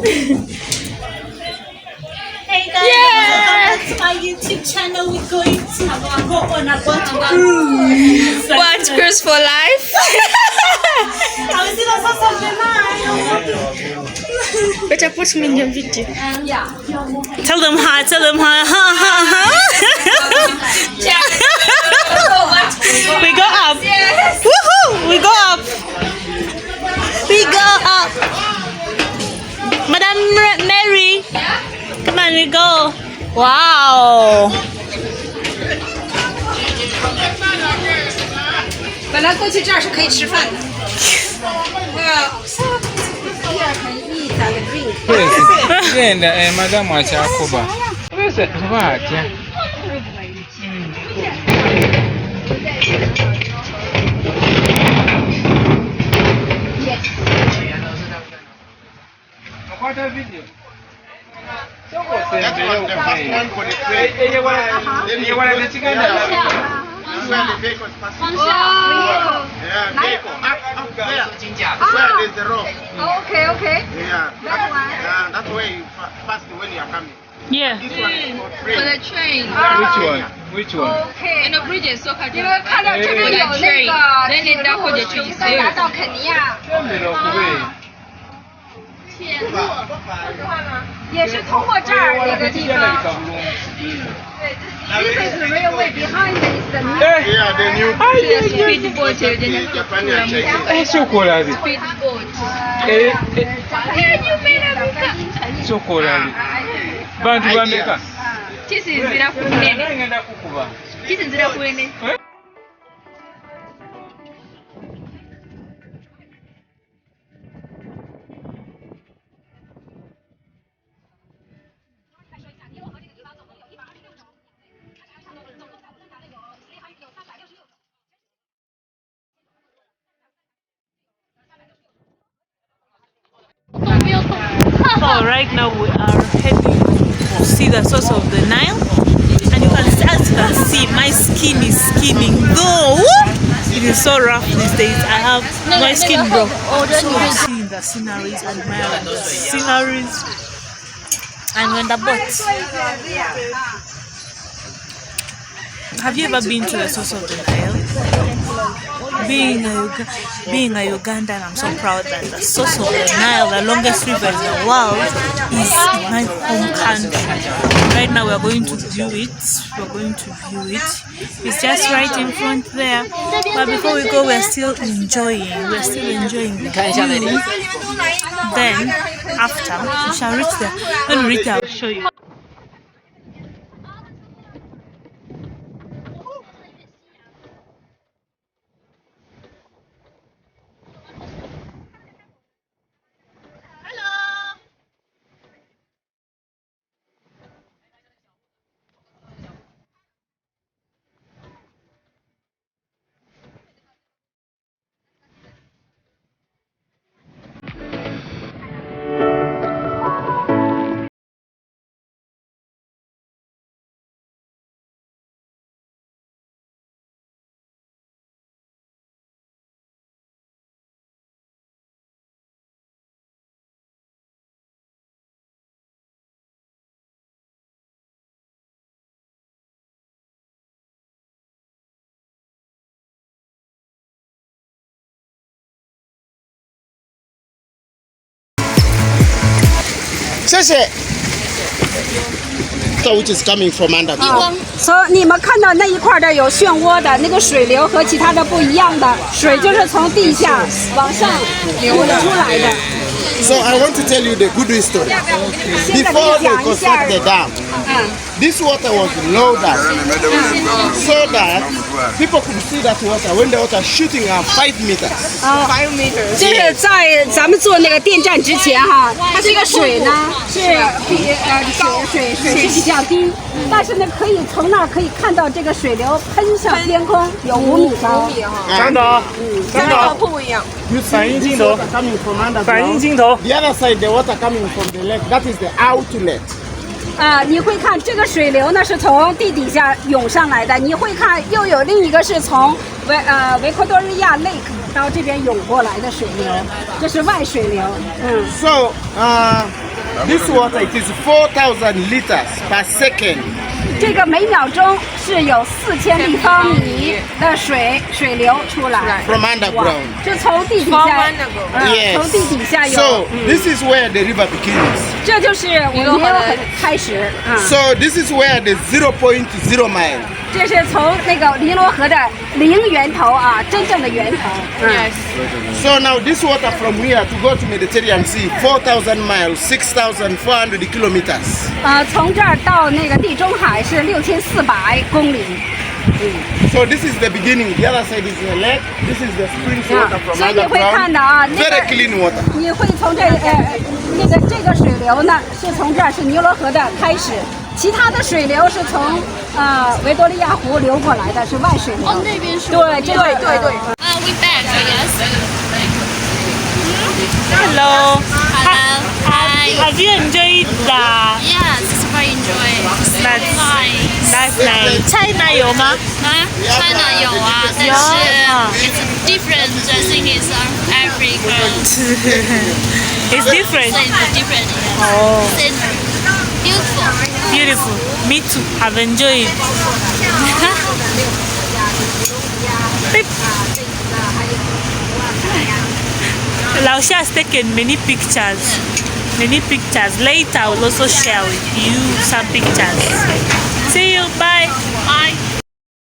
Hey guys, welcome to my YouTube channel. We're going to go on a boat cruise. Boat cruise for life. I was in a source of the Nile. Better put me in your video. Yeah. Tell them hi. Tell them hi. We go up. Woohoo! We go up. We go up. Madam Mary. Come on, we go. Wow. 本来过去这儿是可以吃饭的。那个 Genda madamu akyakuba. Baatya. Okwata video. Where is the rope? Okay, okay. Yeah, that's where you pass when you are coming. Yeah. This one is for free. For the train. Which one? Okay. And the bridge is so hard. 因为看到这边有那个铁路从三达到肯尼亚，也是通过这儿那个地方。This is the railway behind is the new. Yeah, the new Speed boat. Japan and Chinese. Chocolate. Speed boat. Chocolate. Bantu bameka. Kisinzira ku nene. Ngenda kukuba. Kisinzira ku nene. So right now we are heading to see the source of the Nile, and you can, as you can see, my skin is skinning. Though it is so rough these days, I have my skin broke. So I'm seeing the sceneries, admiring the sceneries, and on the boat. Have you ever been to the source of the Nile? Being a Ugandan, I'm so proud that the source of the Nile, the longest river in the world, is my home country. Right now we are going to view it. It's just right in front there. But before we go, we're still enjoying the view. Then, after, we shall reach there. When we reach there, I'll show you. So which is coming from underground. 所以你们看到那一块的有漩涡的那个水流和其他的不一样的，水就是从地下往上流出来的。So I want to tell you the good history. Before they construct the dam, this water was low down, so that people could see that water when the water shooting up 5 meters. 5 meters。就是在咱们做那个电站之前哈，它这个水呢是水是比较低，但是呢可以从那儿可以看到这个水流喷向天空，有5米高。张导，张导，不一样。反应镜头， Coming from underground. 反应镜头。 The other side, the water coming from the lake, that is the outlet. 你会看这个水流呢是从地底下涌上来的，你会看又有另一个是从维克多利亚 Lake 到这边涌过来的水流，这是外水流。So This water it is 4,000 liters per second. 这个每秒钟是有4000立方米的水流出来， From underground. 就从地底下，从地底下有。 So this is where the river begins. 这就是我尼罗河的开始啊。 So this is where the 0.0 mile. 这是从那个尼罗河的零源头啊，真正的源头。So now this water from here to go to Mediterranean Sea, 4,000 miles, 6,400 kilometers. 从这儿到那个地中海是6400公里。 So this is the beginning. The other side is the lake. This is the springs water from 所以你会看到啊， underground. Very clean water. 你会从这个水流呢，是从这儿是尼罗河的开始，其他的水流是从维多利亚湖流过来的，是外水流。哦，那边是。对，这对。 We back, I guess. Hello. Hello. Hi. Have you enjoyed the Yes, super enjoy. That's Nice. life night? China 有吗？ China 有啊，但是 it's different. I think it's African. It's different. It's different. Oh, It's beautiful. beautiful. Me too. I've enjoyed. Beep. Laosha has taken many pictures. Later, I will also share with you some pictures. See you. Bye. Bye.